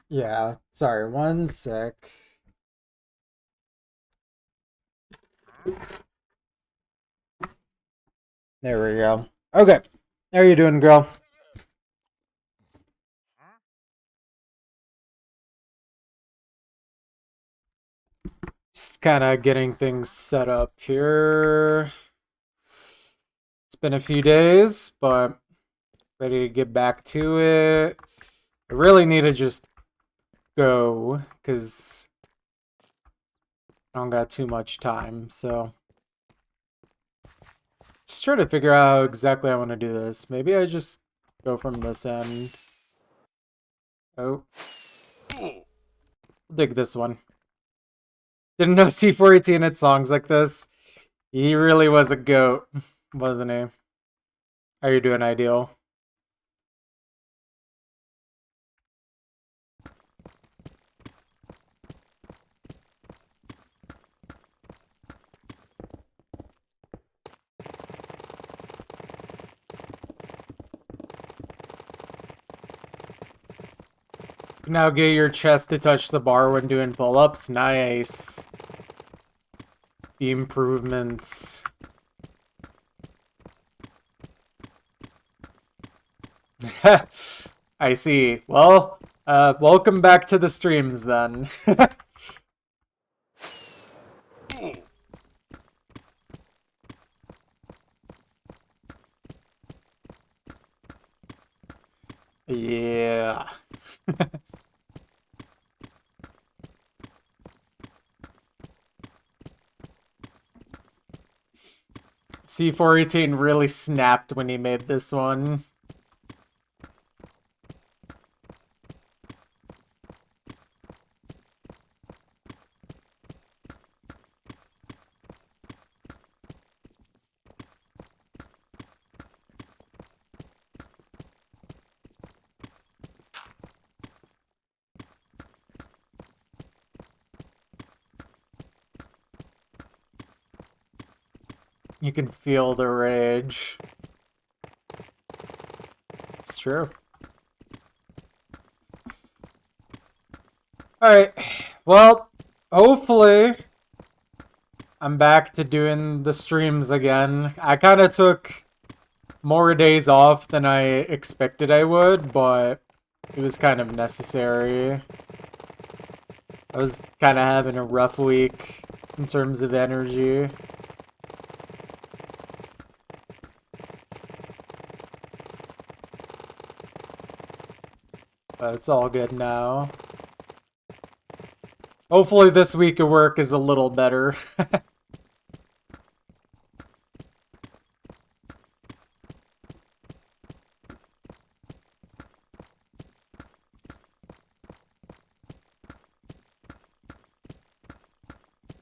Yeah, sorry, one sec. There we go. Okay, how are you doing, girl? Just kind of getting things set up here. It's been a few days, but ready to get back to it. I really need to just go because I don't got too much time, so just trying to figure out how exactly I want to do this. Maybe I just go from this end. Oh, dig this one. Didn't know C418 had songs like this. He really was a goat, wasn't he? How you doing, Ideal? Now get your chest to touch the bar when doing pull-ups. Nice. The improvements. I see. Well, welcome back to the streams then. Yeah. C418 really snapped when he made this one. You can feel the rage. It's true. Alright. Well, hopefully I'm back to doing the streams again. I kind of took more days off than I expected I would, but it was kind of necessary. I was kind of having a rough week in terms of energy. But it's all good now. Hopefully this week of work is a little better.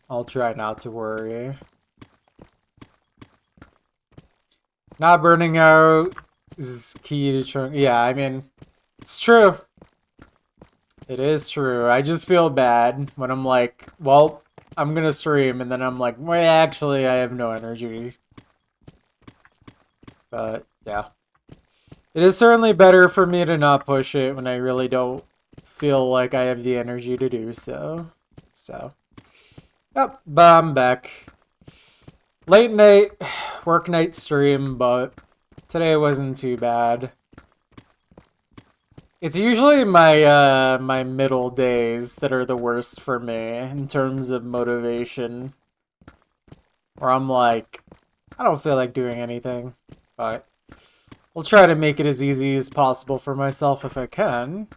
I'll try not to worry. Not burning out is key to trying. Yeah, I mean, it's true. It is true. I just feel bad when I'm like, well, I'm gonna stream, and then I'm like, well, actually, I have no energy. But yeah, it is certainly better for me to not push it when I really don't feel like I have the energy to do so. So, yep, but I'm back. Late night, work night stream, but today wasn't too bad. It's usually my middle days that are the worst for me in terms of motivation. Where I'm like, I don't feel like doing anything, but I'll try to make it as easy as possible for myself if I can.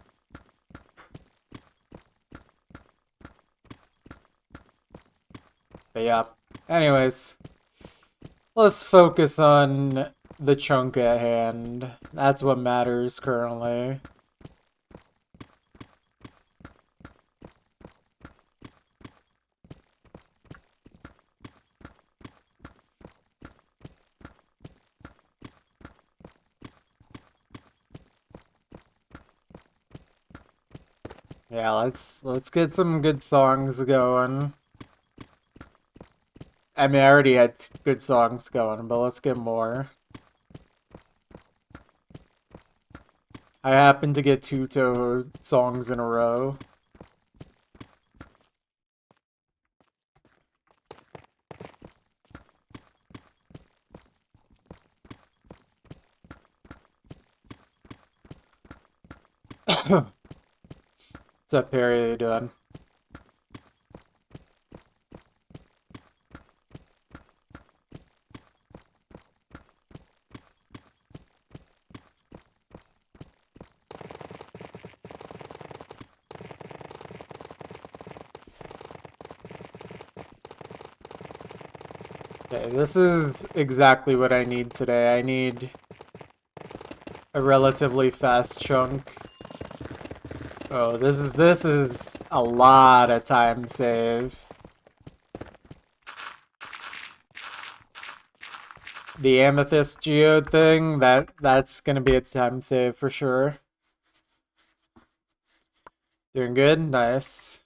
But yeah, anyways, let's focus on the chunk at hand. That's what matters currently. Yeah, let's get some good songs going. I mean, I already had good songs going, but let's get more. I happened to get two Toho songs in a row. What's up, Perry? How you doing? Okay, this is exactly what I need today. I need a relatively fast chunk. Oh, this is a lot of time save. The Amethyst Geode thing, that's gonna be a time save for sure. Doing good? Nice.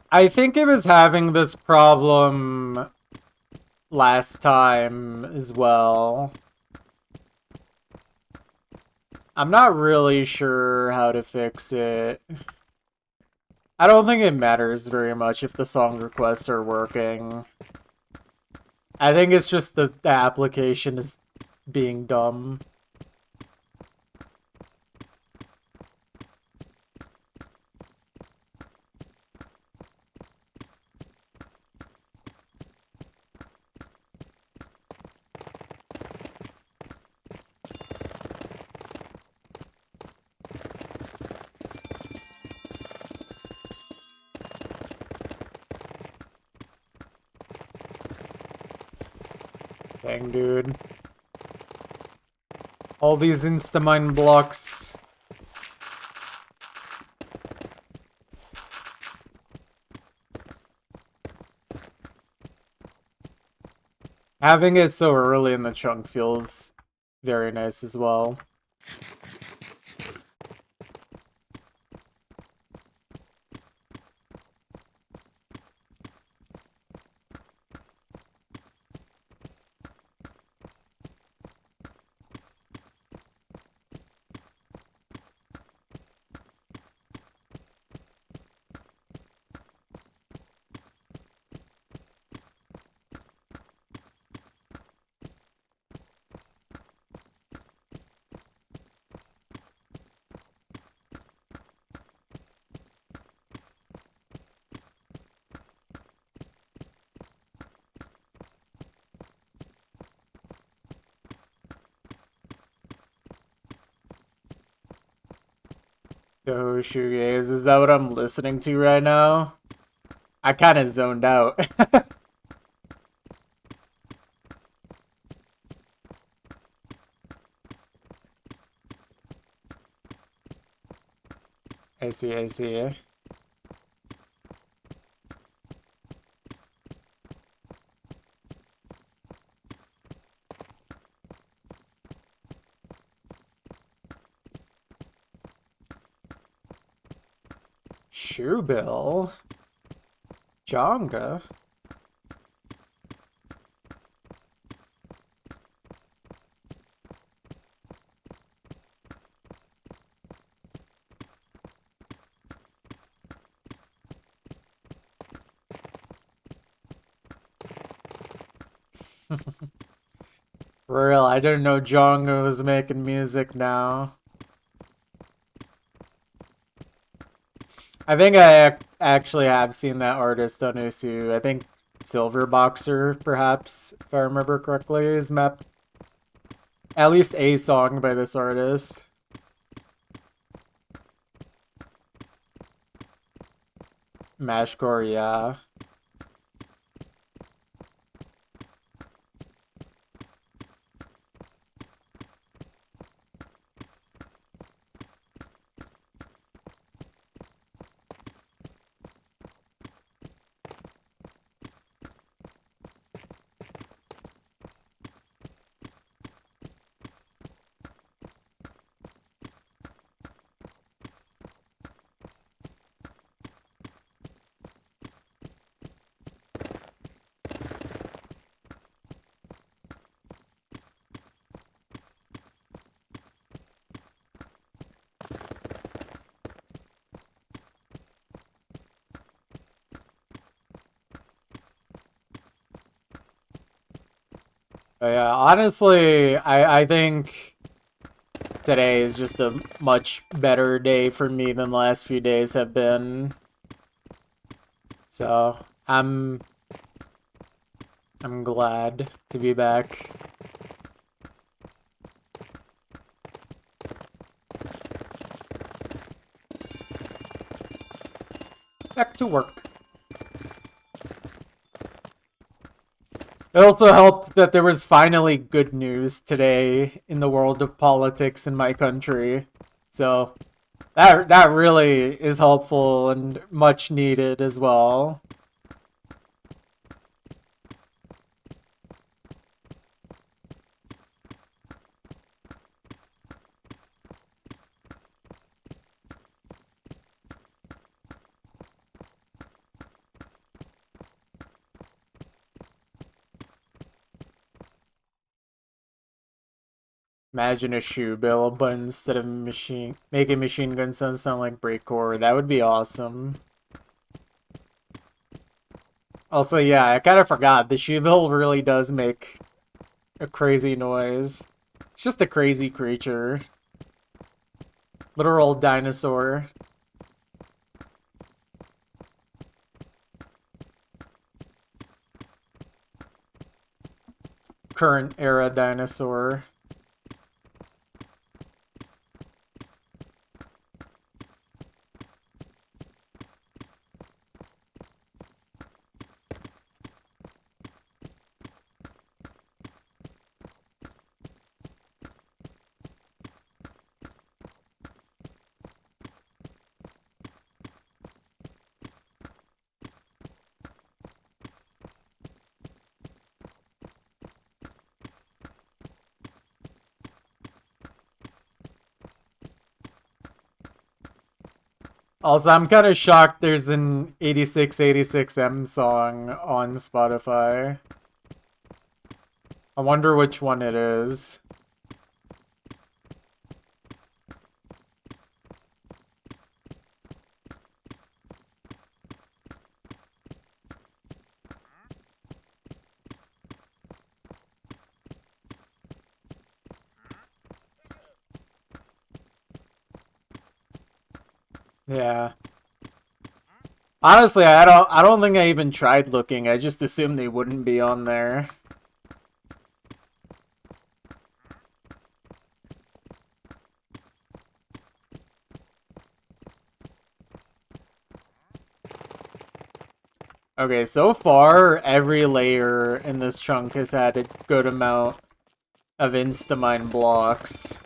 I think it was having this problem last time as well. I'm not really sure how to fix it. I don't think it matters very much if the song requests are working. I think it's just the application is being dumb. Dang, dude. All these Instamine blocks. Having it so early in the chunk feels very nice as well. Yo, shoegaze, is that what I'm listening to right now? I kind of zoned out. I see, I see. Shoebill? Jonga? For real, I didn't know Jonga was making music now. I think I actually have seen that artist on Usu. I think Silver Boxer, perhaps, if I remember correctly, is map. At least a song by this artist. Mashcore, yeah. But yeah, honestly, I think today is just a much better day for me than the last few days have been. So I'm glad to be back. Back to work. It also helped that there was finally good news today in the world of politics in my country. So that really is helpful and much needed as well. Imagine a shoe bill, but instead of making machine gun sound like breakcore, that would be awesome. Also, yeah, I kind of forgot the shoe bill really does make a crazy noise. It's just a crazy creature. Literal dinosaur. Current era dinosaur. Also, I'm kind of shocked there's an 8686M song on Spotify. I wonder which one it is. Yeah. Honestly, I don't think I even tried looking. I just assumed they wouldn't be on there. Okay, so far every layer in this chunk has had a good amount of Instamine blocks.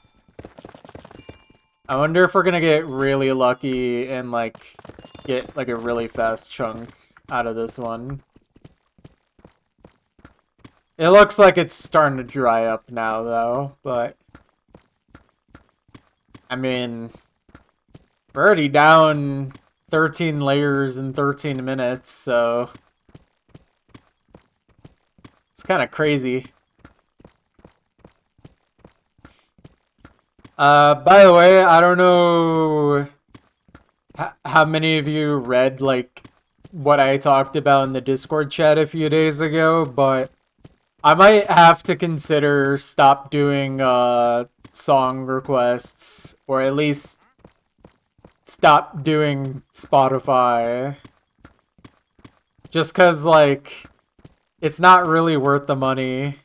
I wonder if we're gonna get really lucky and like get like a really fast chunk out of this one. It looks like it's starting to dry up now though, but I mean, we're already down 13 layers in 13 minutes, so it's kind of crazy. By the way, I don't know how many of you read like what I talked about in the Discord chat a few days ago, but I might have to consider stop doing song requests, or at least stop doing Spotify. Just cause like it's not really worth the money.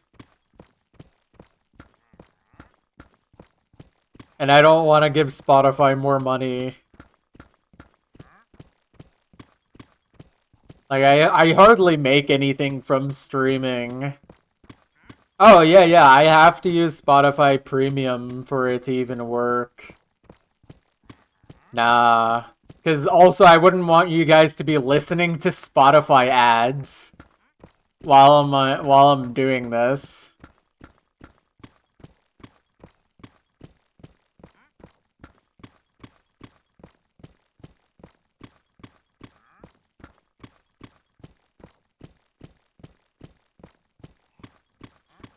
And I don't want to give Spotify more money. Like, I hardly make anything from streaming. Oh, yeah, I have to use Spotify Premium for it to even work. Nah. Because also, I wouldn't want you guys to be listening to Spotify ads while I'm doing this.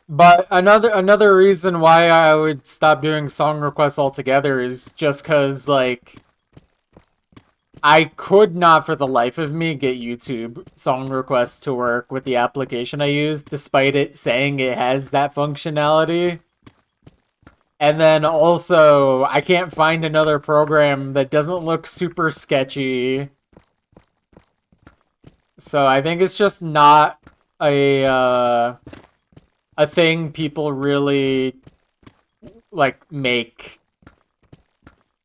But another reason why I would stop doing song requests altogether is just because, like, I could not for the life of me get YouTube song requests to work with the application I use, despite it saying it has that functionality. And then also, I can't find another program that doesn't look super sketchy. So I think it's just not a thing people really like make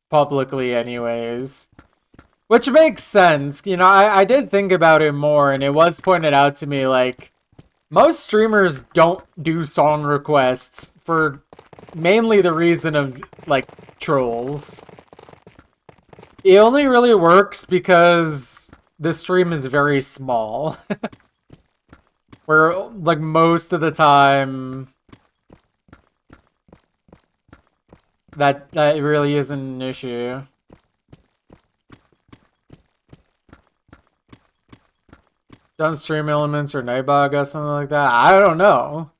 publicly anyways. Which makes sense. You know, I did think about it more, and it was pointed out to me, like, most streamers don't do song requests for mainly the reason of, like, trolls. It only really works because the stream is very small. Where, like, most of the time, that really isn't an issue. Done stream elements or Nightbug or something like that? I don't know.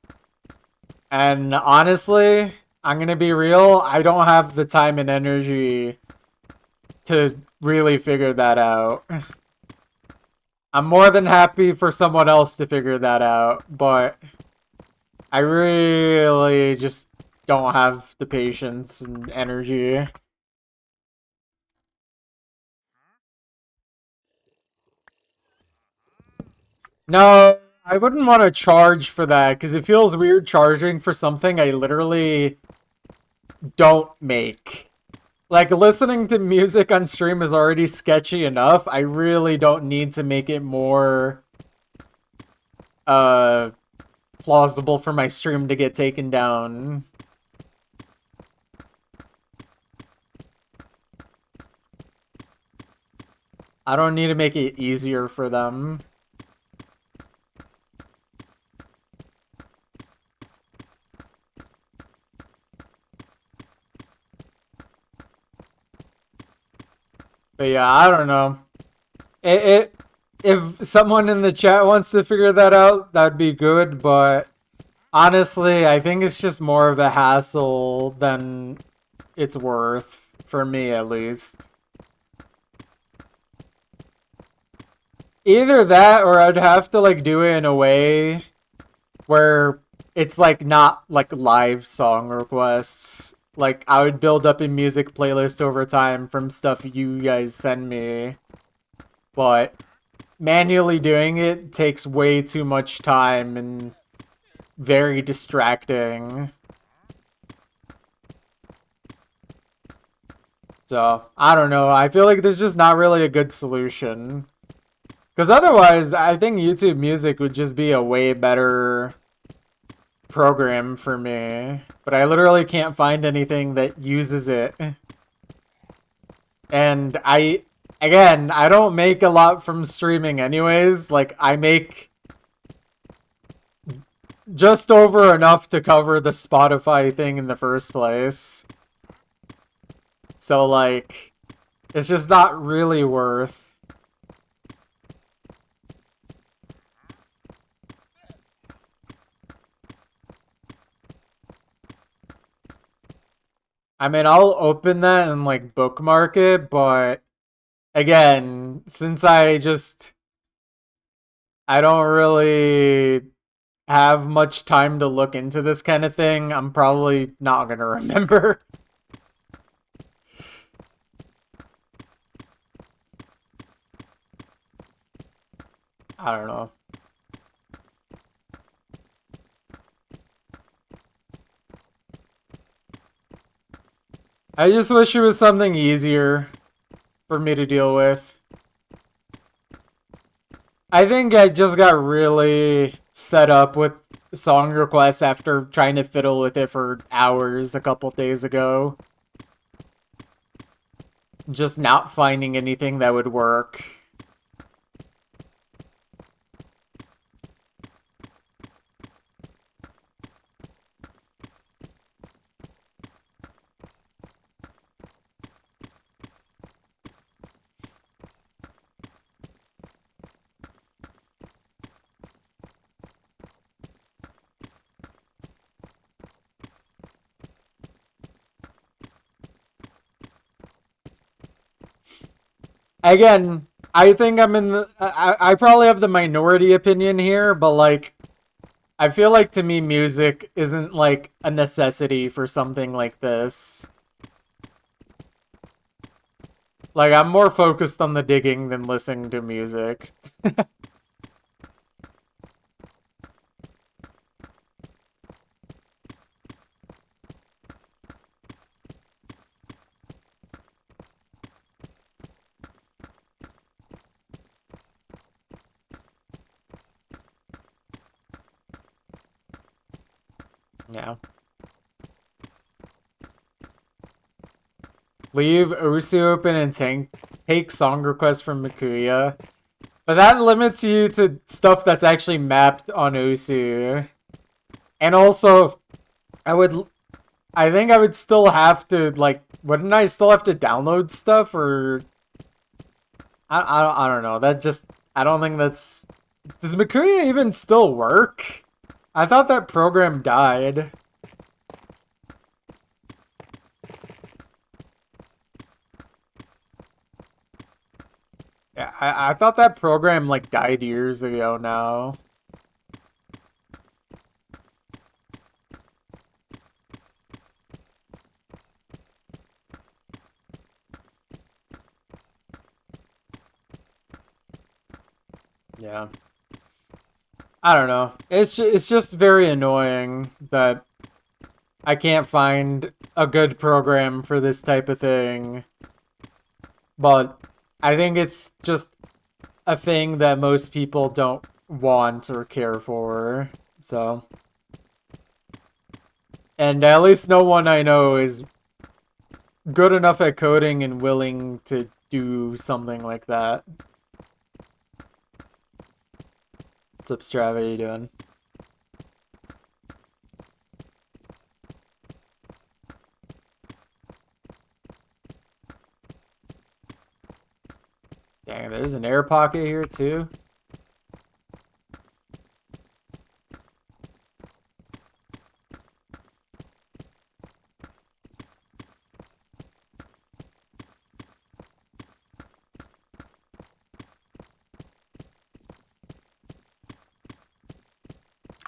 And honestly, I'm gonna be real, I don't have the time and energy to really figure that out. I'm more than happy for someone else to figure that out, but I really just don't have the patience and energy. No, I wouldn't want to charge for that because it feels weird charging for something I literally don't make. Like, listening to music on stream is already sketchy enough. I really don't need to make it more uh plausible for my stream to get taken down. I don't need to make it easier for them. But yeah, I don't know. If someone in the chat wants to figure that out, that'd be good, but honestly, I think it's just more of a hassle than it's worth, for me at least. Either that or I'd have to like do it in a way where it's like not like live song requests. Like I would build up a music playlist over time from stuff you guys send me. But manually doing it takes way too much time and very distracting. So, I don't know. I feel like there's just not really a good solution. Because otherwise, I think YouTube Music would just be a way better program for me. But I literally can't find anything that uses it. And again, I don't make a lot from streaming anyways. Like, I make just over enough to cover the Spotify thing in the first place. So, like, it's just not really worth. I mean, I'll open that and, like, bookmark it, but again, since I don't really have much time to look into this kind of thing, I'm probably not gonna remember. I don't know. I just wish it was something easier for me to deal with. I think I just got really fed up with song requests after trying to fiddle with it for hours a couple days ago. Just not finding anything that would work. Again, I think I'm in the. I probably have the minority opinion here, but like, I feel like to me, music isn't like a necessity for something like this. Like, I'm more focused on the digging than listening to music. Yeah. Leave Usu open and take song requests from Mikuya. But that limits you to stuff that's actually mapped on Usu. And also, I would I think I would still have to, like, wouldn't I still have to download stuff, or... I don't know, that just... I don't think that's... Does Mikuya even still work? I thought that program died. Yeah, I thought that program, like, died years ago now. Yeah. I don't know. It's just very annoying that I can't find a good program for this type of thing. But I think it's just a thing that most people don't want or care for. So, and at least no one I know is good enough at coding and willing to do something like that. What's up, Strava? How you doing? Dang, there's an air pocket here too.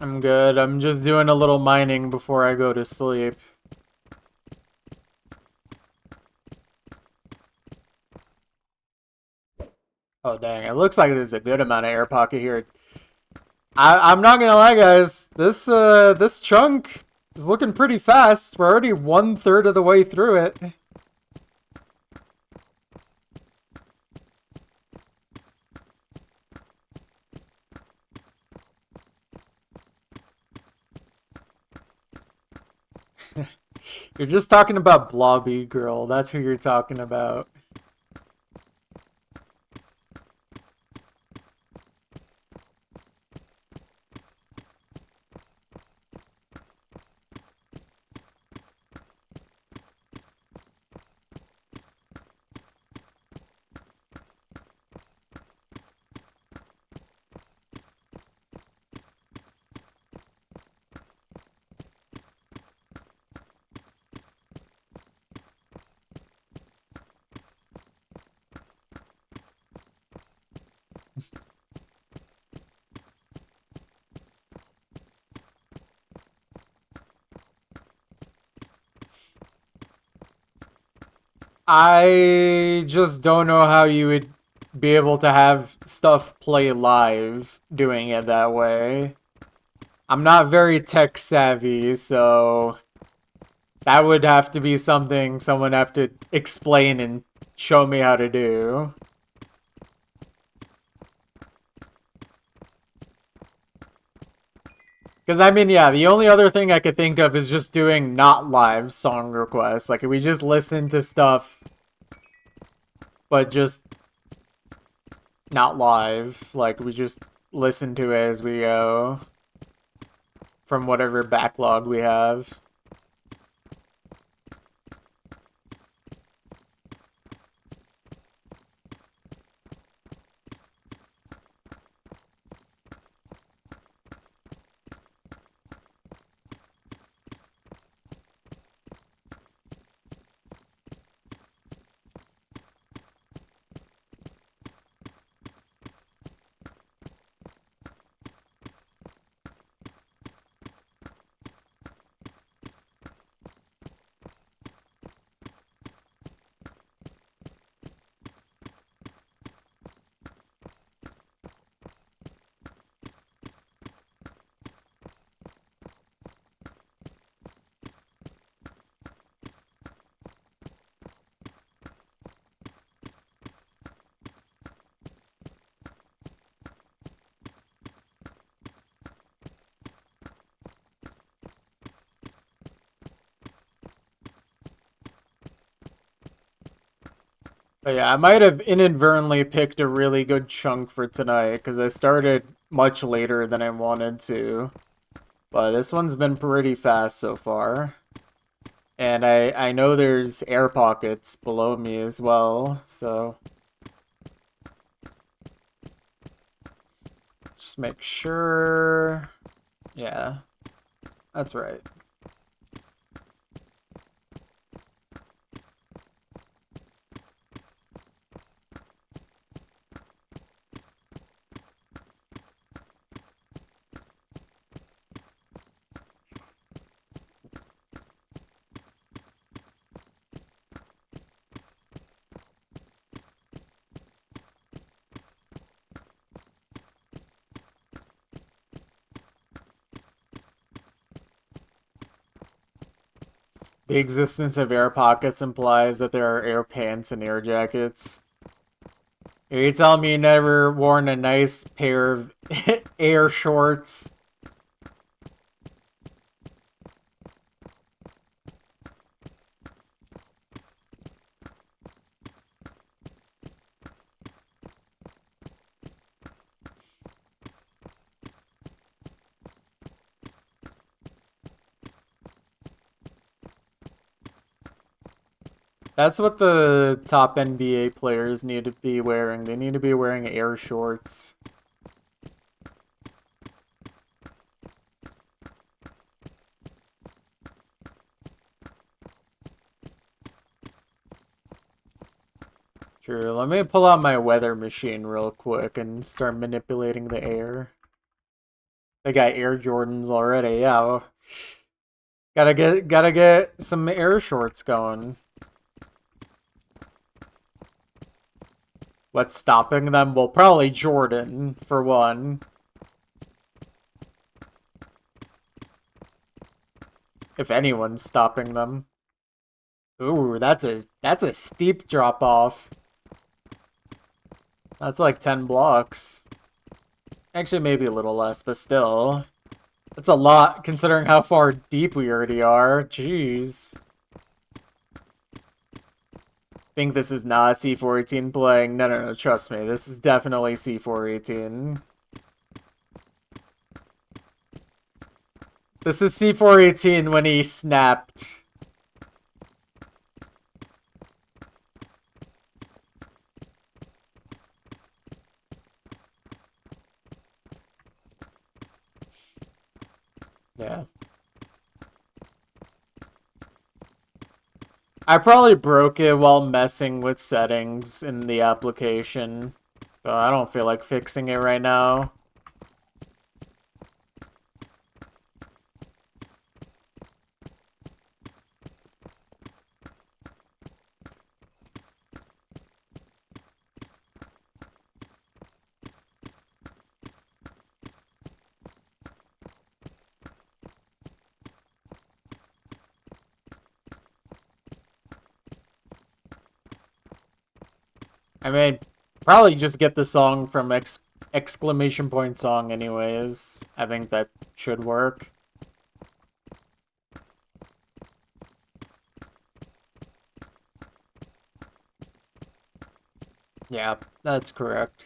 I'm good. I'm just doing a little mining before I go to sleep. Oh dang, it looks like there's a good amount of air pocket here. I'm not gonna lie, guys. This chunk is looking pretty fast. We're already 1/3 of the way through it. You're just talking about Blobby Girl. That's who you're talking about. I just don't know how you would be able to have stuff play live doing it that way. I'm not very tech savvy, so that would have to be something someone have to explain and show me how to do. Because, I mean, yeah, the only other thing I could think of is just doing not live song requests. Like, we just listen to stuff, but just not live. Like, we just listen to it as we go from whatever backlog we have. But yeah, I might have inadvertently picked a really good chunk for tonight, because I started much later than I wanted to. But this one's been pretty fast so far. And I know there's air pockets below me as well, so just make sure. Yeah, that's right. The existence of air pockets implies that there are air pants and air jackets. Are you telling me you never worn a nice pair of air shorts? That's what the top NBA players need to be wearing. They need to be wearing air shorts. Sure, let me pull out my weather machine real quick and start manipulating the air. They got Air Jordans already, yeah. Well, gotta get some air shorts going. What's stopping them? Well, probably Jordan, for one. If anyone's stopping them. Ooh, that's a steep drop off. That's like 10 blocks. Actually, maybe a little less, but still. That's a lot considering how far deep we already are. Jeez. Think this is not C418 playing? No, trust me. This is definitely C418. This is C418 when he snapped. Yeah. I probably broke it while messing with settings in the application. So I don't feel like fixing it right now. I mean, probably just get the song from exclamation point song anyways. I think that should work. Yeah, that's correct.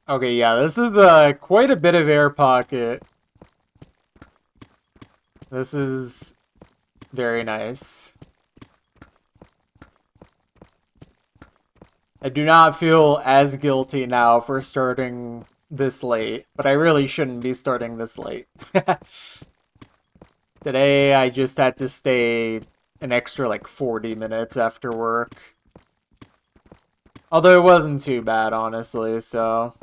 Okay, yeah, this is quite a bit of air pocket. This is very nice. I do not feel as guilty now for starting this late, but I really shouldn't be starting this late. Today, I just had to stay an extra, like, 40 minutes after work. Although it wasn't too bad, honestly, so...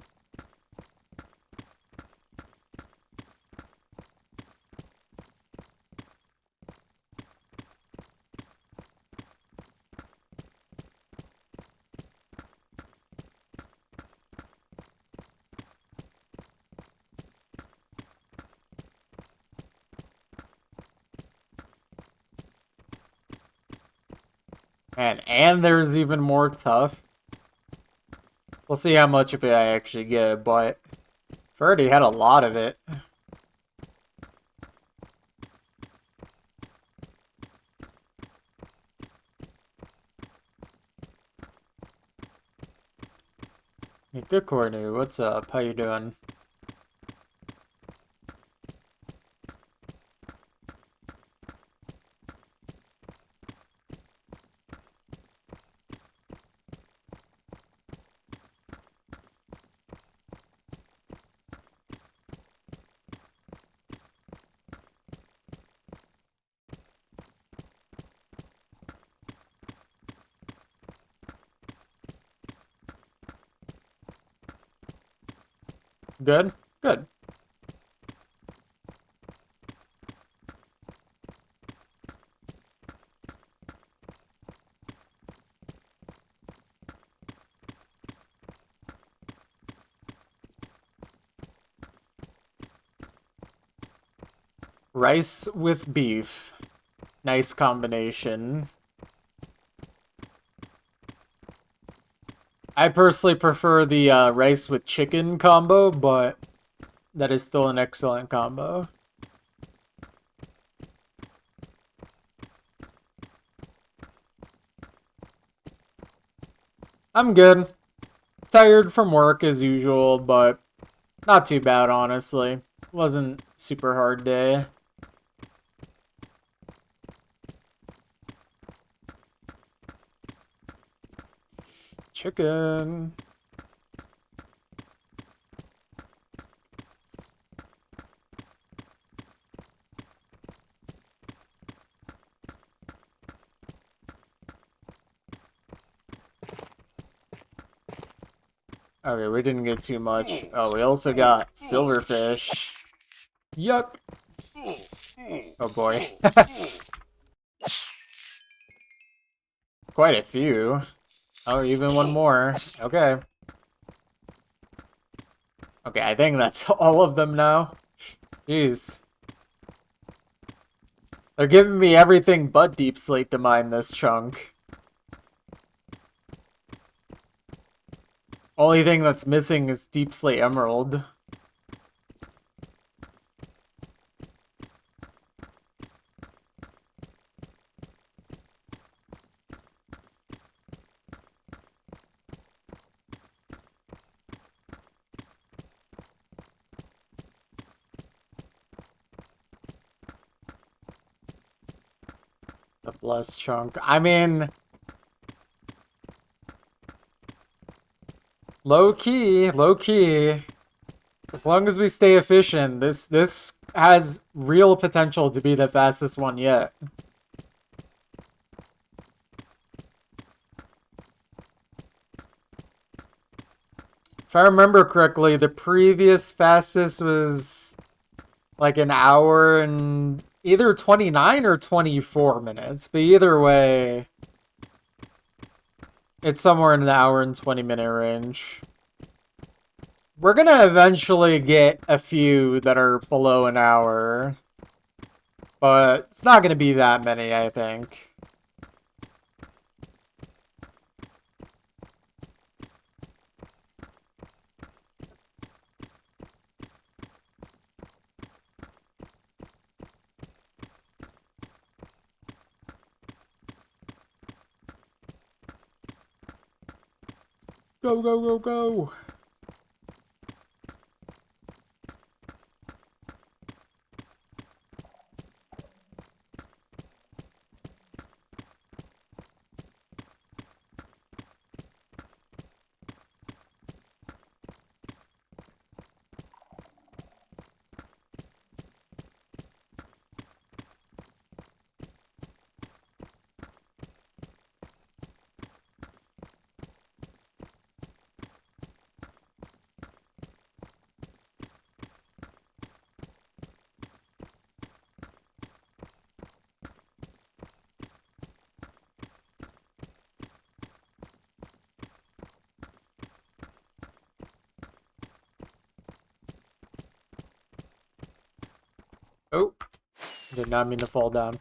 And there's even more tough. We'll see how much of it I actually get, but I've already had a lot of it. Hey, good, Courtney. What's up? How you doing? Good? Good. Rice with beef. Nice combination. I personally prefer the rice with chicken combo, but that is still an excellent combo. I'm good. Tired from work as usual, but not too bad, honestly. Wasn't super hard day. Chicken. Okay, we didn't get too much. Oh, we also got silverfish. Yuck. Oh boy. Quite a few. Oh, even one more. Okay. Okay, I think that's all of them now. Jeez. They're giving me everything but Deep Slate to mine this chunk. Only thing that's missing is Deep Slate Emerald. The blessed chunk. I mean... Low key, low key. As long as we stay efficient, this has real potential to be the fastest one yet. If I remember correctly, the previous fastest was like an hour and either 29 or 24 minutes. But either way, it's somewhere in the hour and 20-minute range. We're gonna eventually get a few that are below an hour. But it's not gonna be that many, I think. Go, go, go, go! Oh, did not mean to fall down.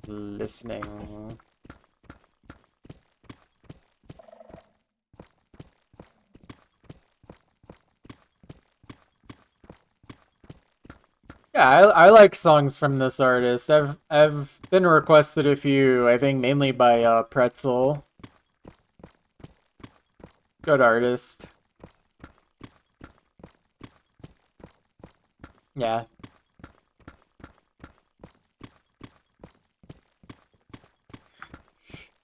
Listening. Yeah, I like songs from this artist. I've been requested a few, I think mainly by Pretzel. Good artist. Yeah.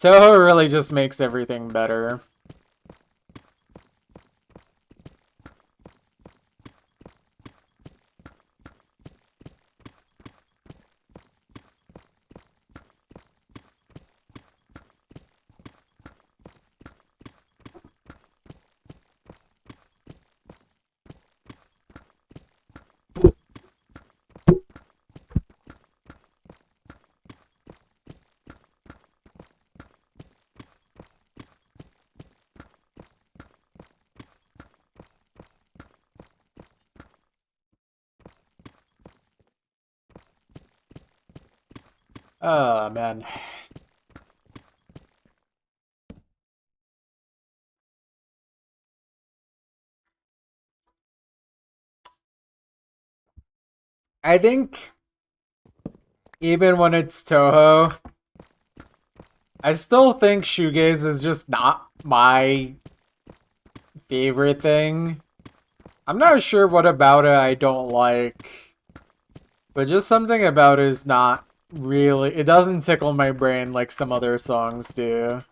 Toho really just makes everything better. Oh man. I think even when it's Toho, I still think shoegaze is just not my favorite thing. I'm not sure what about it I don't like, but just something about it is not really, it doesn't tickle my brain like some other songs do.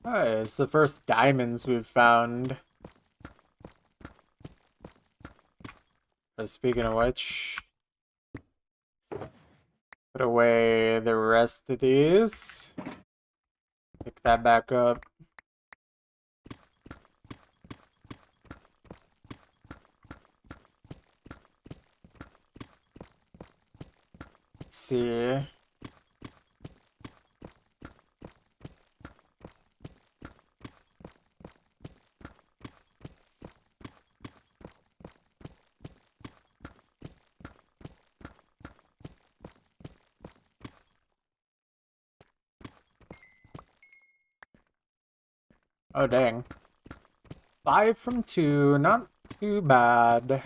Alright, it's the first diamonds we've found. Speaking of which, put away the rest of these. Pick that back up. Let's see. Oh, dang. 5 from 2, not too bad.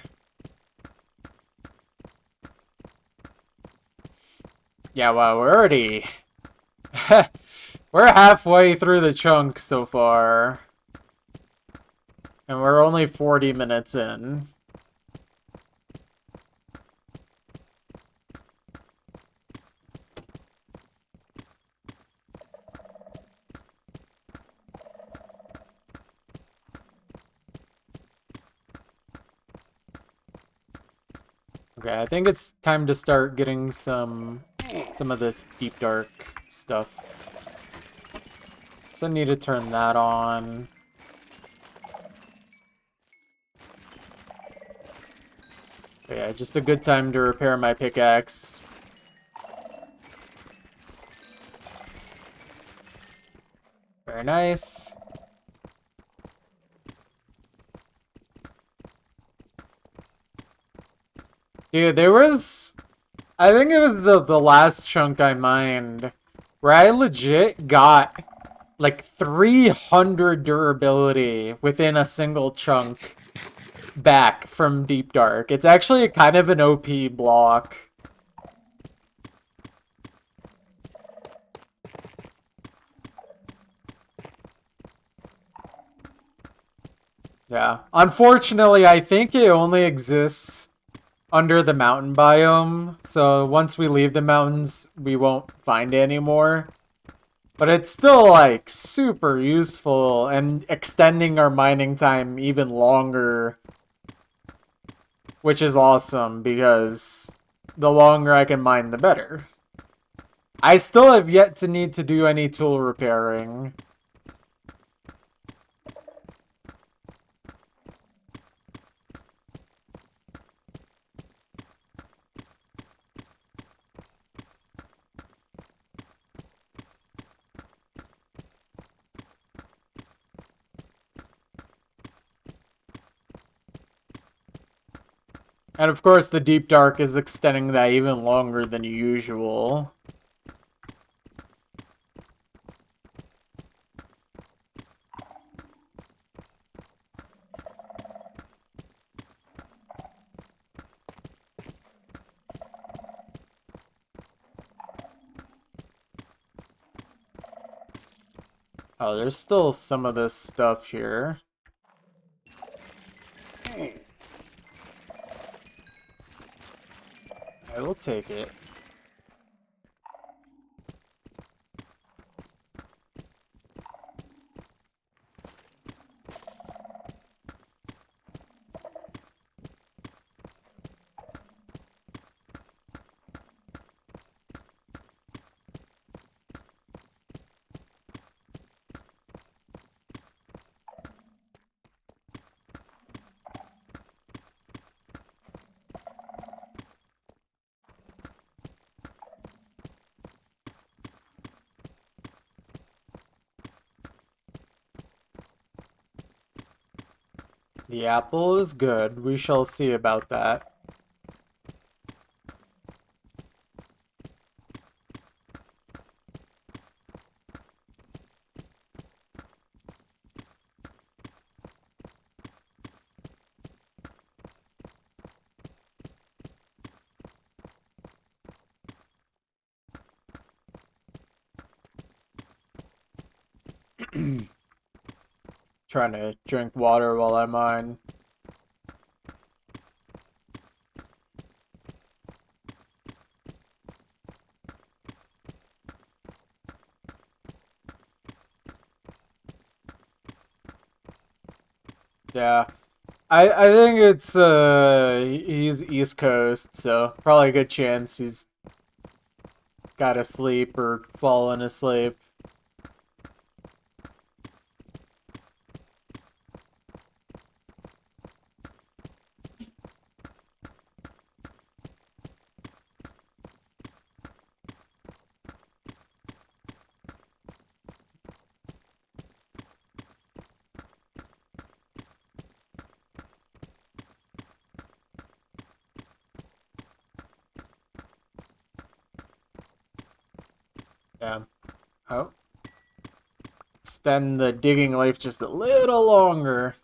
Yeah, well, we're already... we're halfway through the chunk so far. And we're only 40 minutes in. Okay, I think it's time to start getting some of this deep dark stuff. So I need to turn that on. But yeah, just a good time to repair my pickaxe. Very nice. Dude, there was... I think it was the last chunk I mined where I legit got like 300 durability within a single chunk back from Deep Dark. It's actually kind of an OP block. Yeah. Unfortunately, I think it only exists under the mountain biome. So once we leave the mountains, we won't find it anymore. But it's still like super useful and extending our mining time even longer. Which is awesome because the longer I can mine, the better. I still have yet to need to do any tool repairing. And of course, the Deep Dark is extending that even longer than usual. Oh, there's still some of this stuff here. I will take it. The apple is good. We shall see about that. Trying to drink water while I mine. Yeah. I think it's he's East Coast, so probably a good chance he's got to sleep or fallen asleep. Yeah. Oh, extend the digging life just a little longer.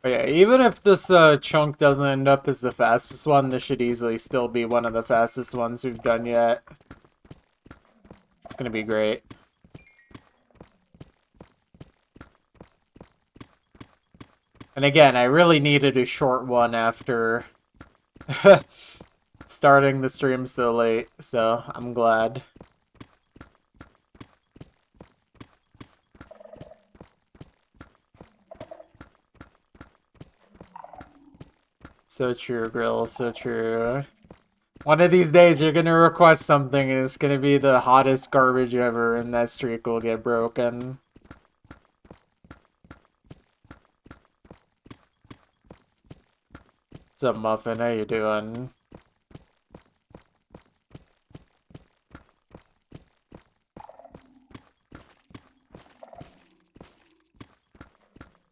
But yeah, even if this chunk doesn't end up as the fastest one, this should easily still be one of the fastest ones we've done yet. It's gonna be great. And again, I really needed a short one after starting the stream so late, so I'm glad. So true, Grill, so true. One of these days you're gonna request something and it's gonna be the hottest garbage ever and that streak will get broken. What's up, Muffin? How you doing?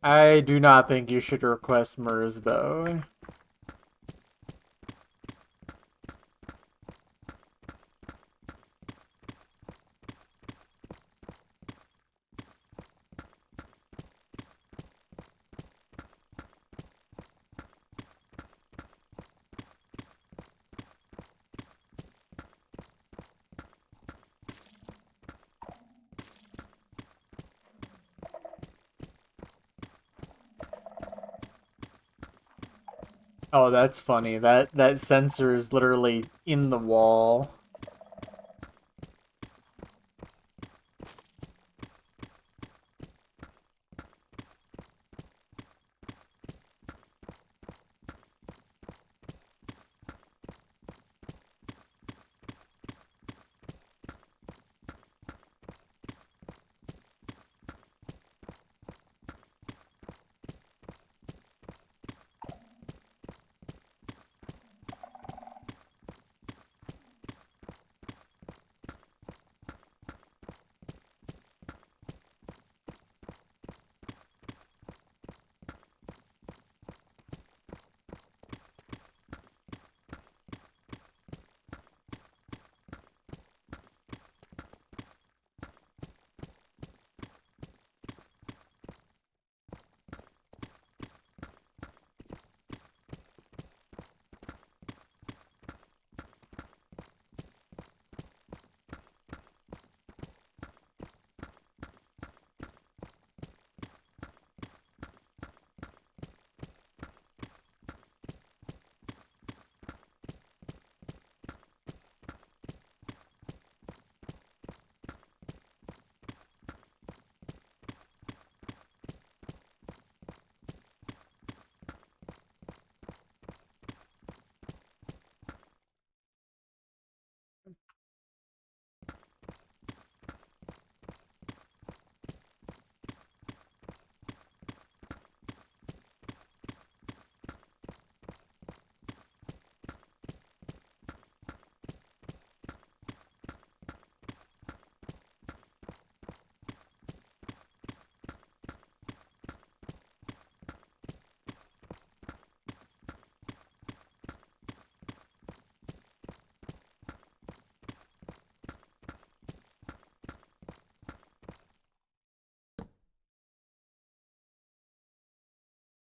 I do not think you should request Merzbow. Oh, that's funny. That sensor is literally in the wall.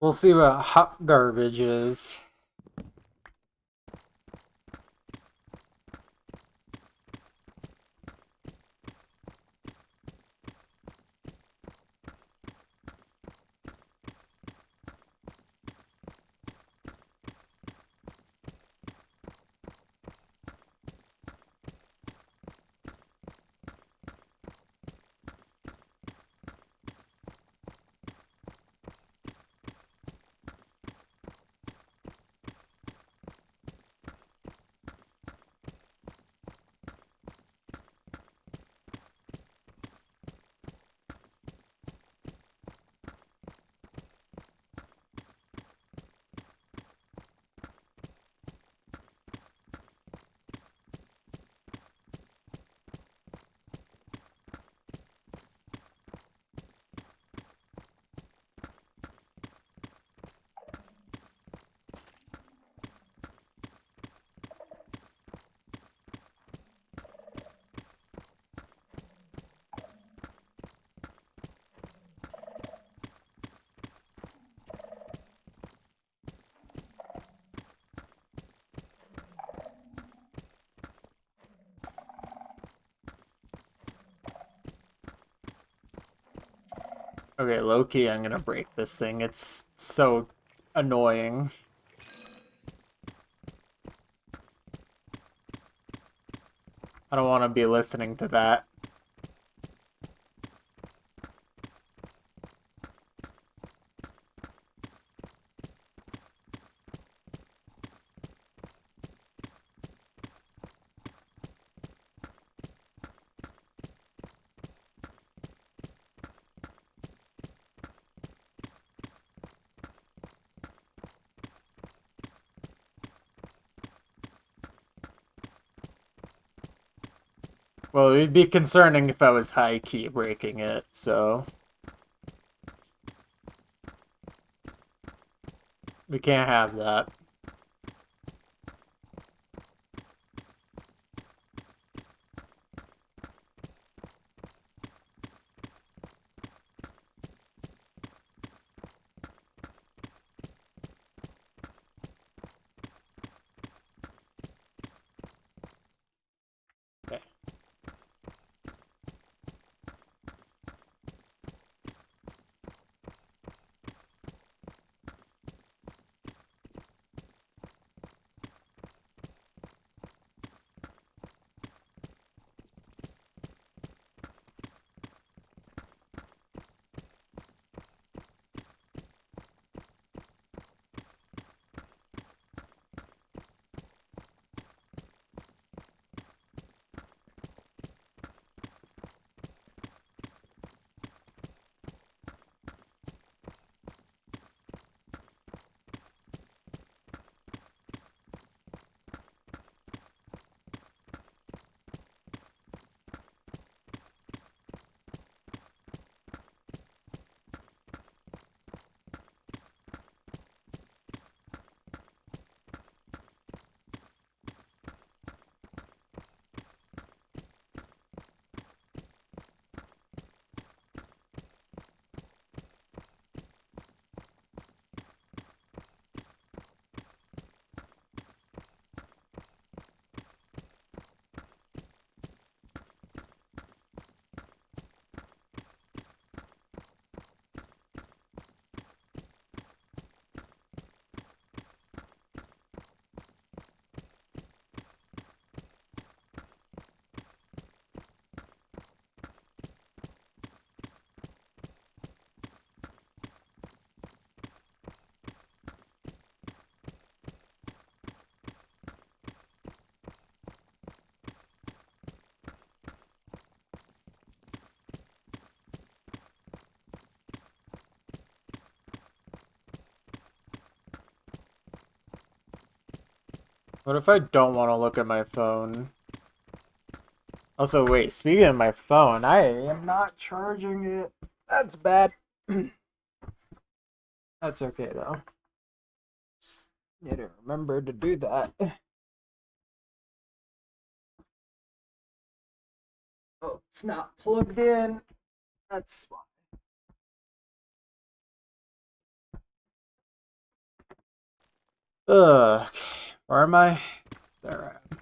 We'll see what hot garbage is. Okay, low-key, I'm gonna break this thing. It's so annoying. I don't want to be listening to that. Well, it'd be concerning if I was high-key breaking it, so... We can't have that. Okay. What if I don't want to look at my phone? Also, wait, speaking of my phone, I am not charging it. That's bad. That's okay, though. Just need to remember to do that. Oh, it's not plugged in. That's why. Ugh. Okay. Where am I? There I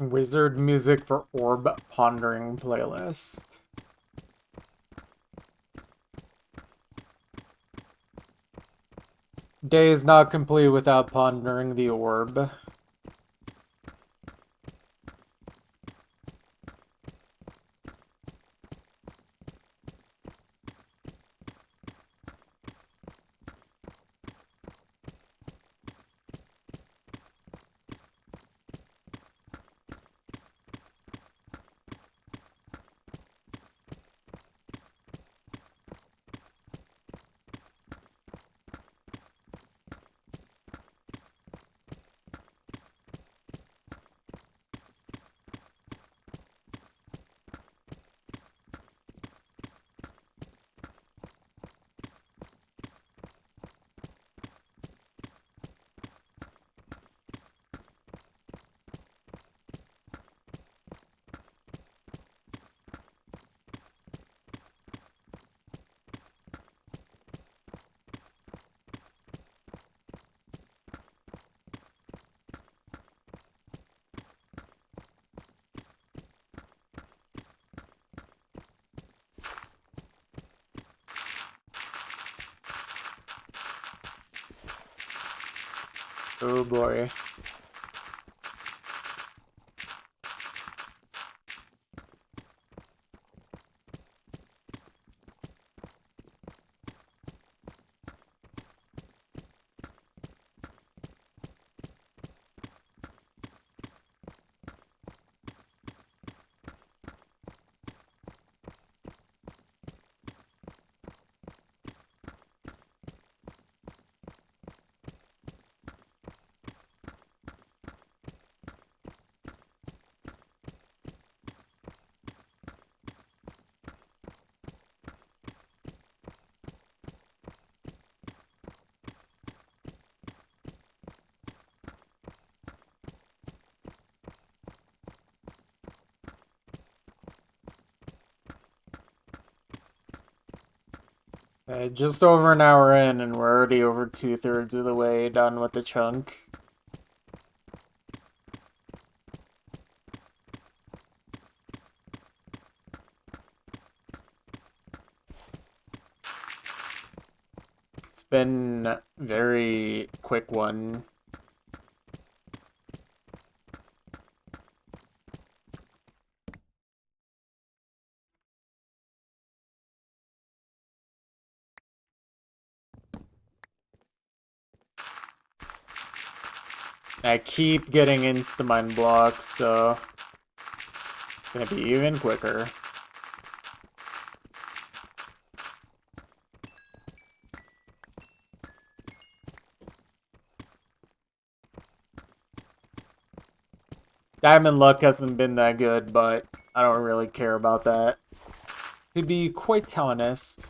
am. Wizard music for orb pondering playlist. Day is not complete without pondering the orb. Oh boy. Just over an hour in, and we're already over 2/3 of the way done with the chunk. It's been a very quick one. I keep getting insta-mine blocks, so it's gonna be even quicker. Diamond luck hasn't been that good, but I don't really care about that, to be quite honest.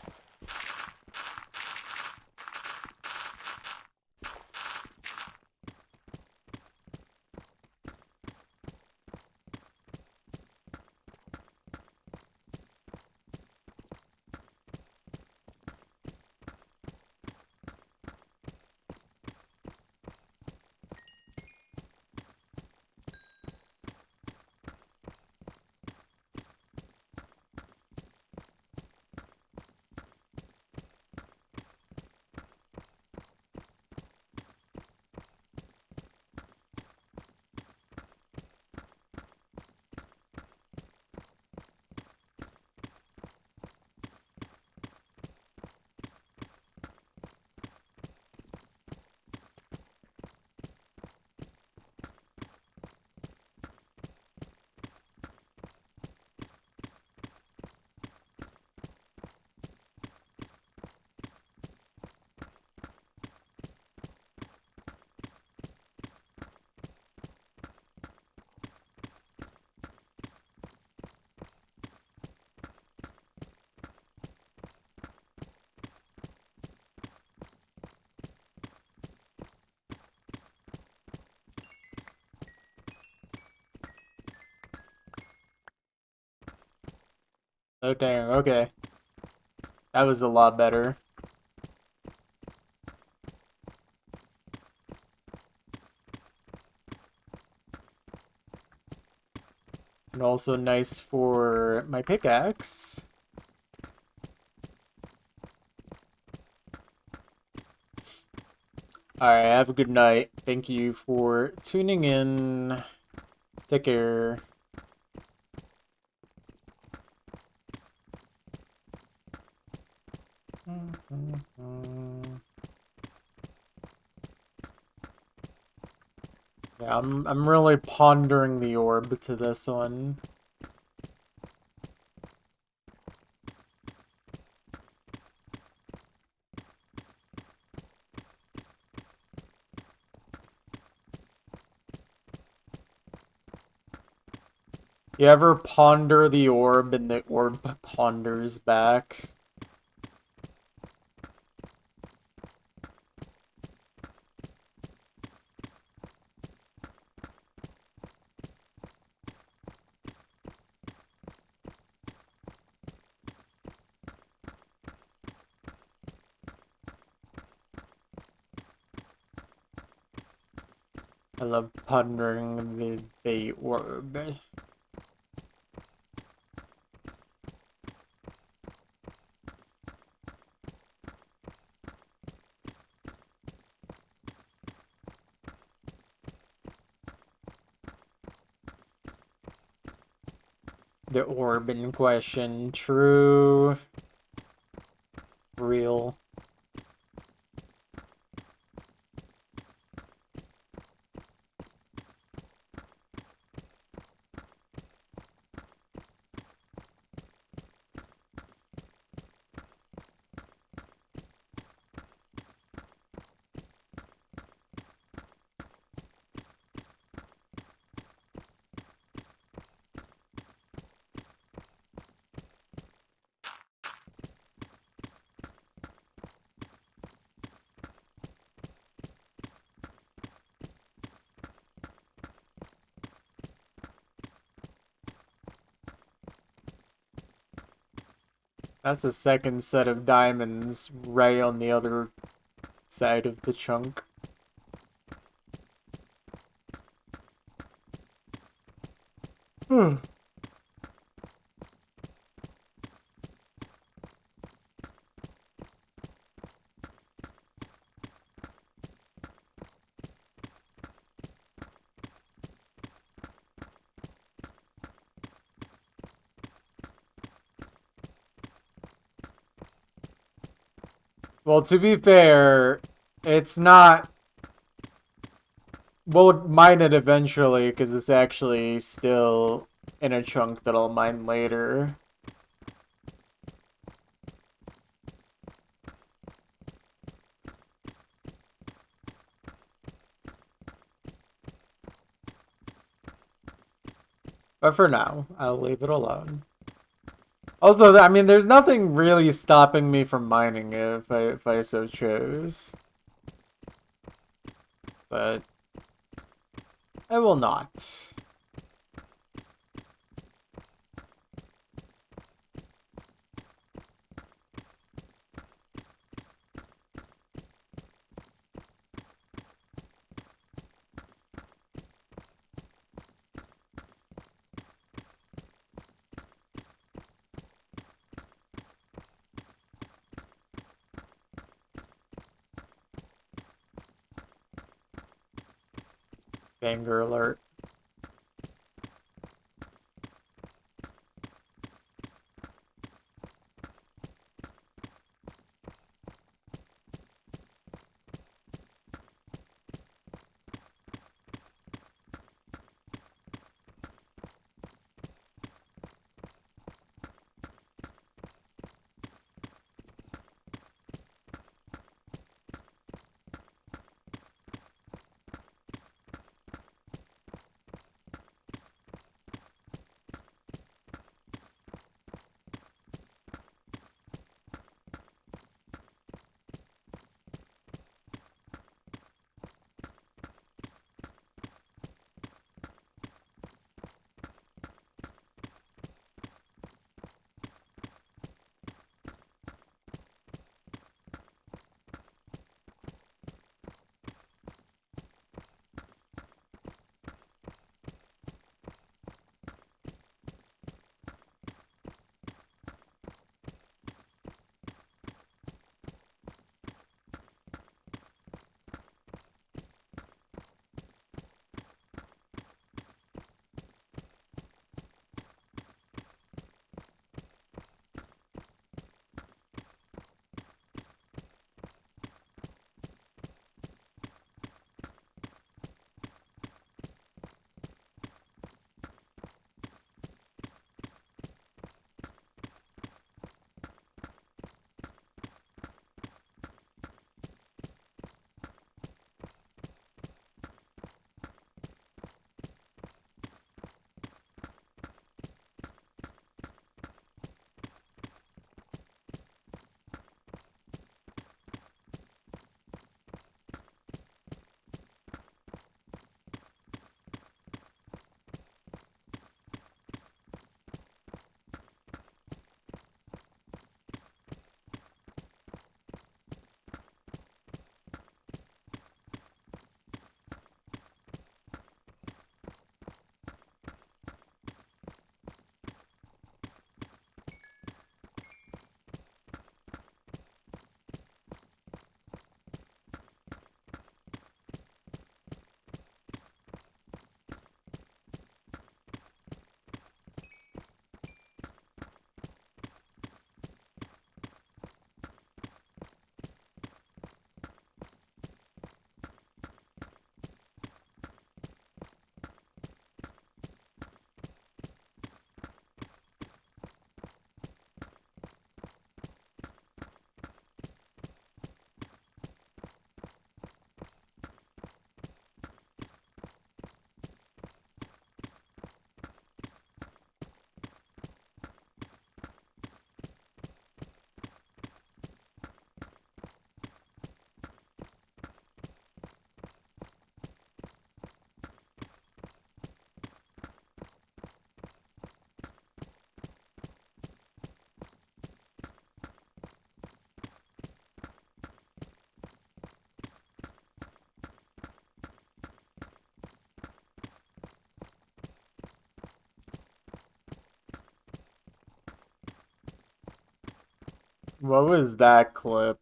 Oh dang, okay. That was a lot better. And also nice for my pickaxe. Alright, have a good night. Thank you for tuning in. Take care. Yeah, I'm really pondering the orb to this one. You ever ponder the orb and the orb ponders back? I love pondering the orb. The orb in question. True. Real. That's the second set of diamonds right on the other side of the chunk. Well, to be fair, it's not... We'll mine it eventually, because it's actually still in a chunk that I'll mine later. But for now, I'll leave it alone. Also, I mean, there's nothing really stopping me from mining it if I so chose. But I will not. Banger alert. What was that clip?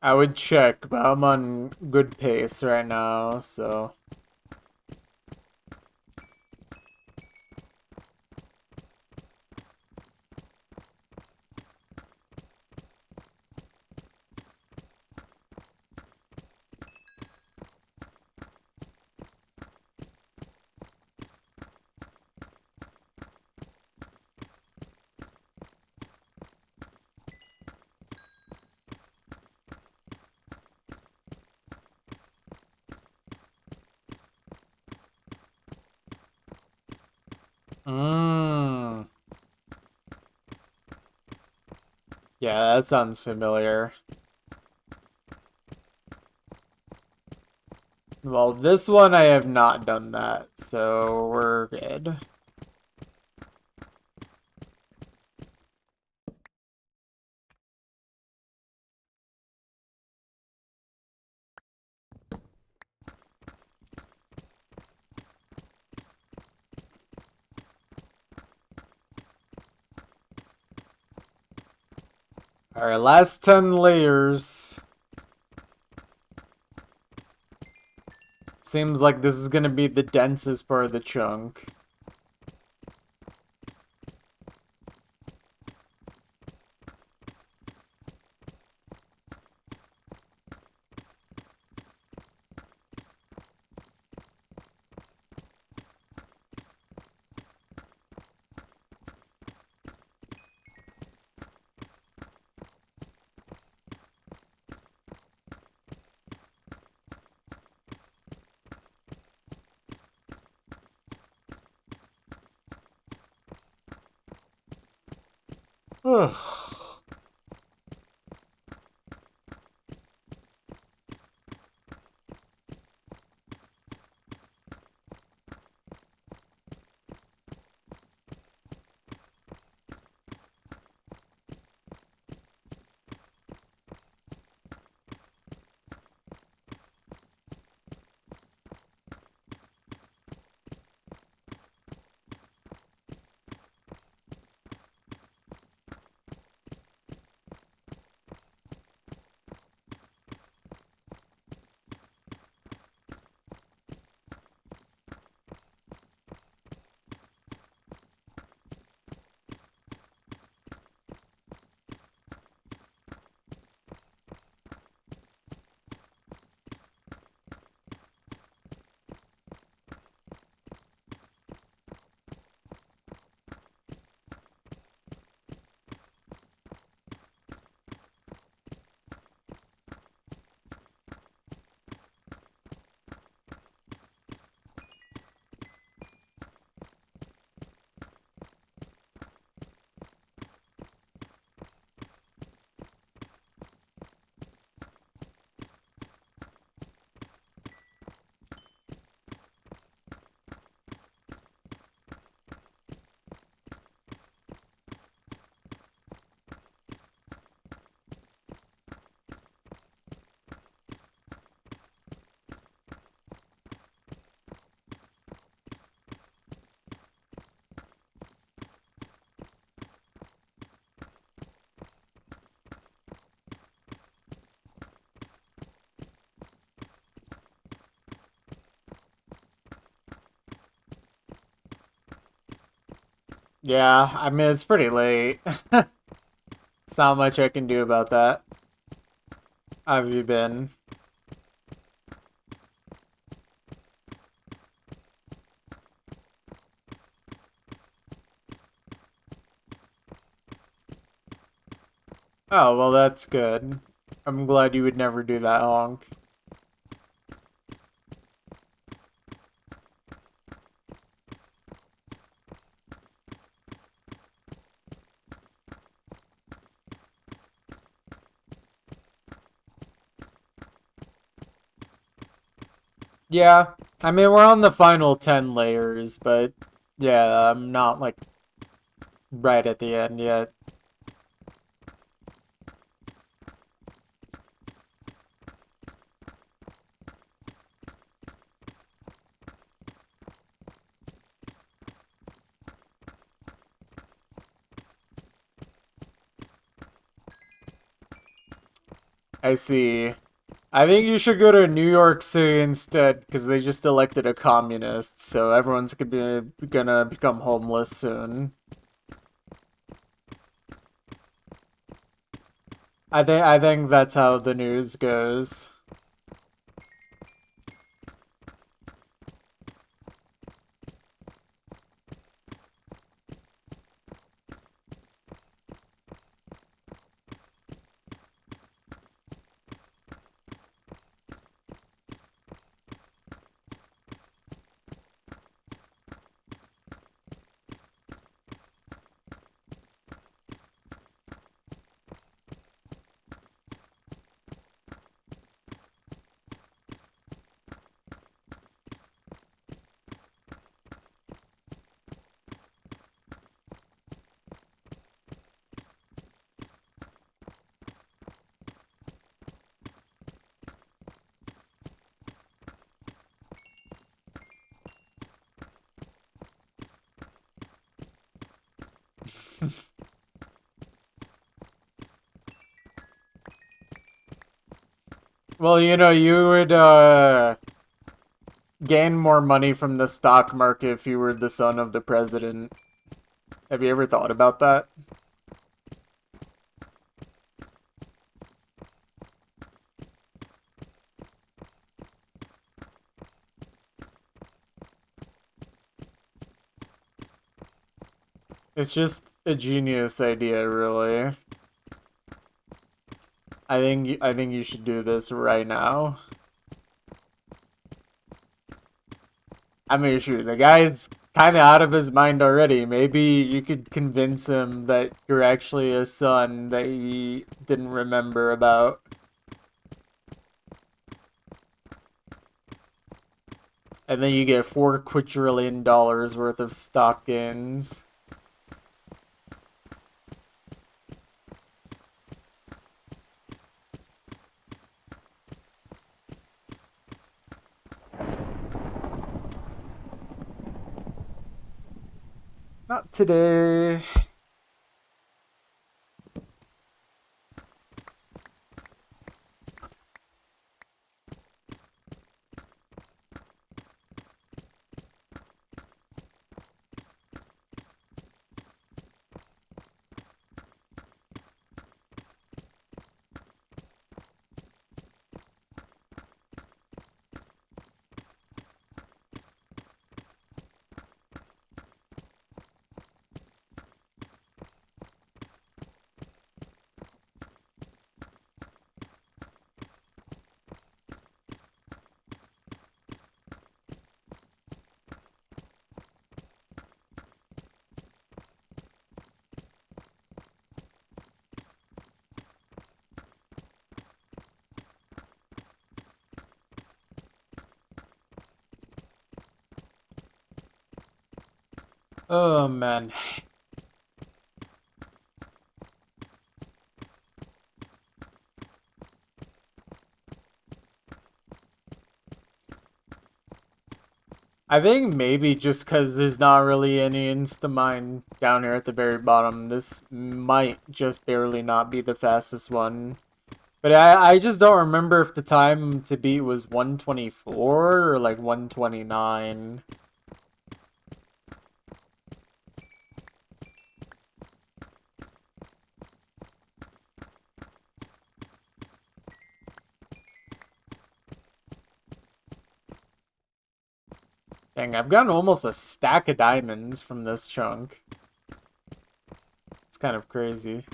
I would check, but I'm on good pace right now, so. Mmm. Yeah, that sounds familiar. Well, this one I have not done that, so we're good. Alright, last 10 layers. Seems like this is gonna be the densest part of the chunk. Yeah, I mean, it's pretty late. It's not much I can do about that. How have you been? Oh, well, that's good. I'm glad you would never do that, Honk. Yeah, I mean, we're on the final 10 layers, but yeah, I'm not like right at the end yet. I see. I think you should go to New York City instead, because they just elected a communist, so everyone's gonna become homeless soon. I think that's how the news goes. Well, you would gain more money from the stock market if you were the son of the president. Have you ever thought about that? It's just a genius idea, really. I think you should do this right now. I mean, shoot, the guy's kind of out of his mind already. Maybe you could convince him that you're actually a son that he didn't remember about. And then you get $4 quadrillion worth of stock gains. Not today. Oh man. I think maybe just because there's not really any Instamine down here at the very bottom, this might just barely not be the fastest one. But I just don't remember if the time to beat was 124 or like 129. Dang, I've gotten almost a stack of diamonds from this chunk. It's kind of crazy.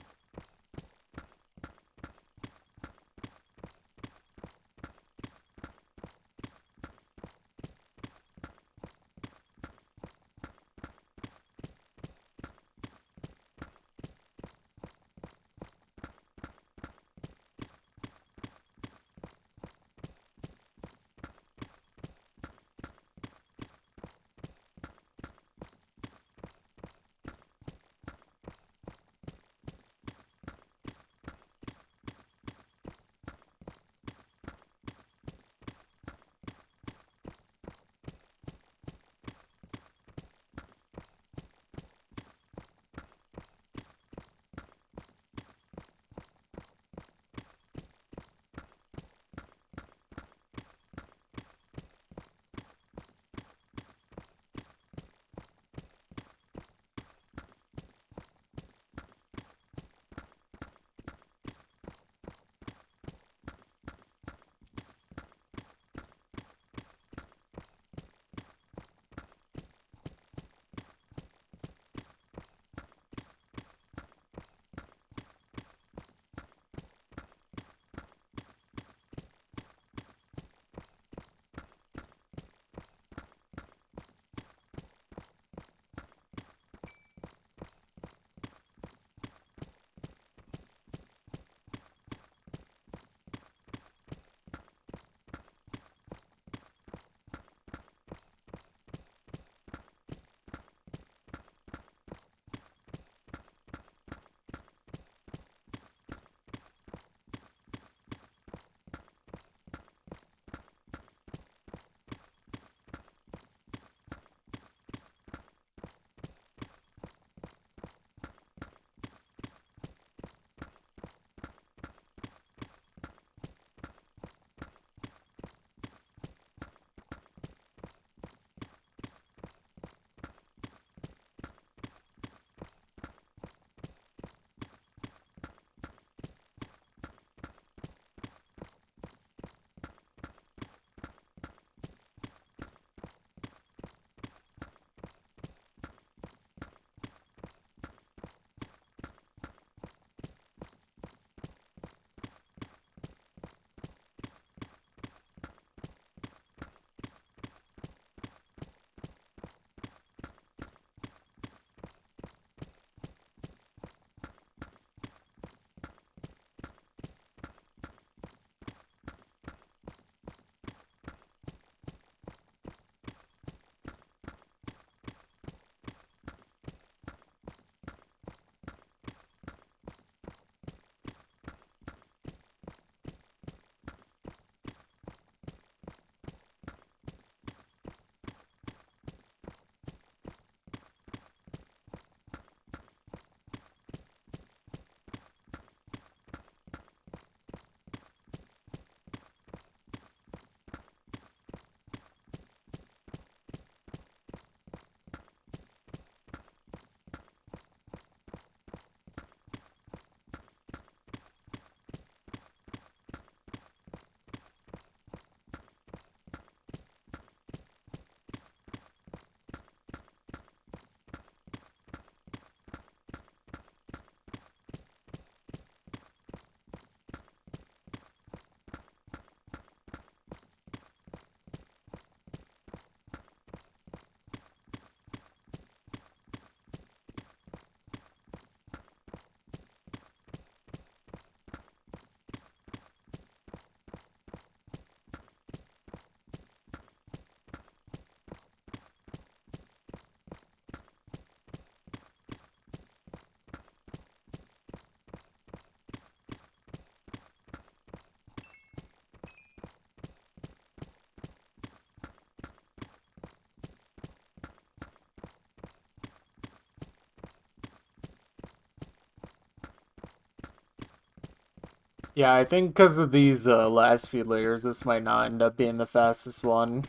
Yeah, I think because of these last few layers, this might not end up being the fastest one.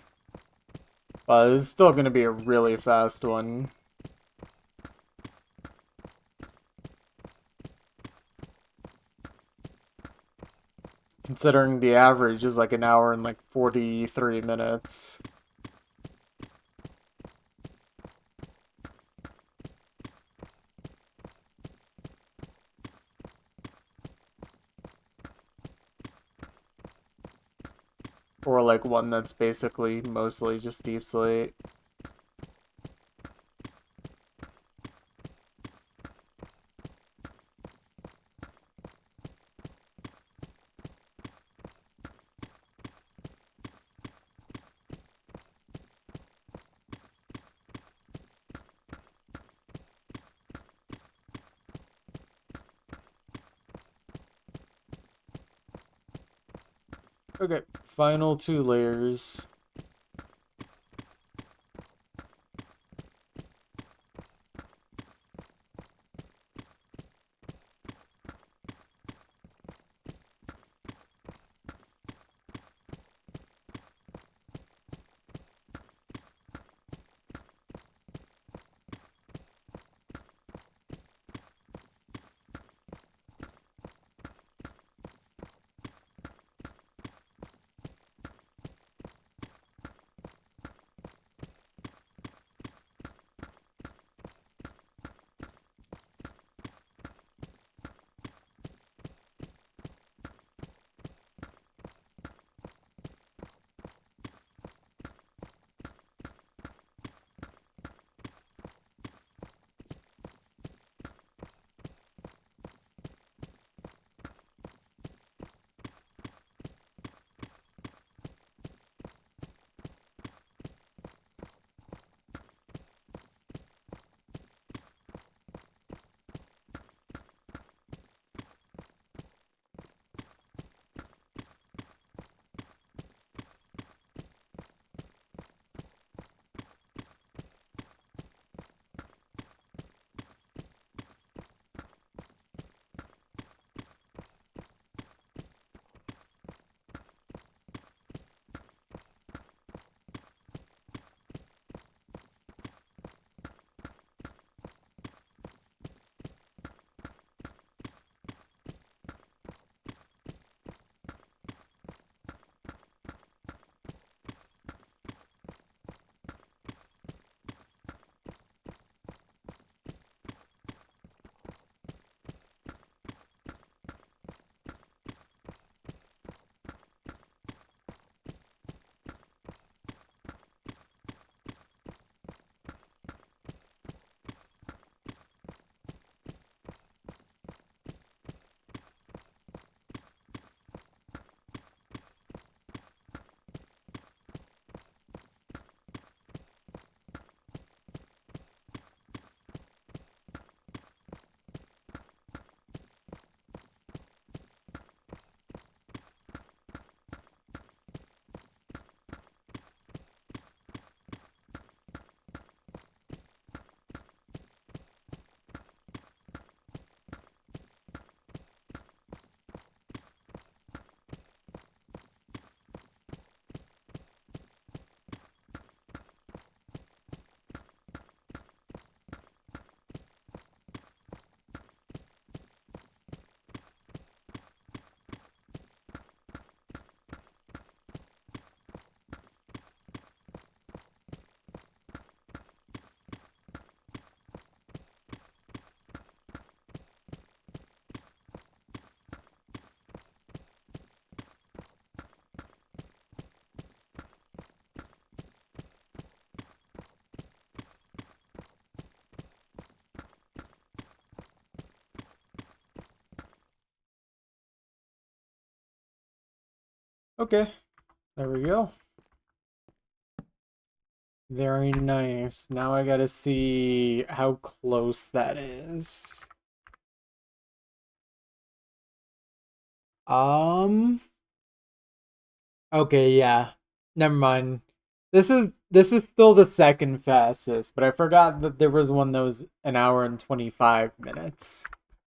But it's still going to be a really fast one. Considering the average is like an hour and like 43 minutes. Or like one that's basically mostly just Deep Slate. Okay, final 2 layers. Okay, there we go. Very nice. Now I gotta see how close that is. Um, okay, yeah. Never mind. This is still the second fastest, but I forgot that there was one that was an hour and 25 minutes.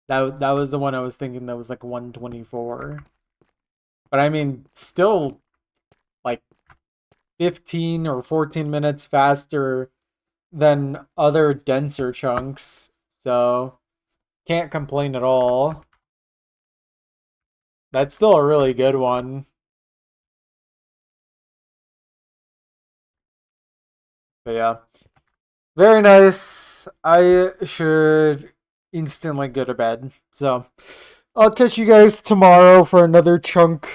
That was the one I was thinking that was like 124. But I mean, still like 15 or 14 minutes faster than other denser chunks. So, can't complain at all. That's still a really good one. But yeah, very nice. I should instantly go to bed. So, I'll catch you guys tomorrow for another chunk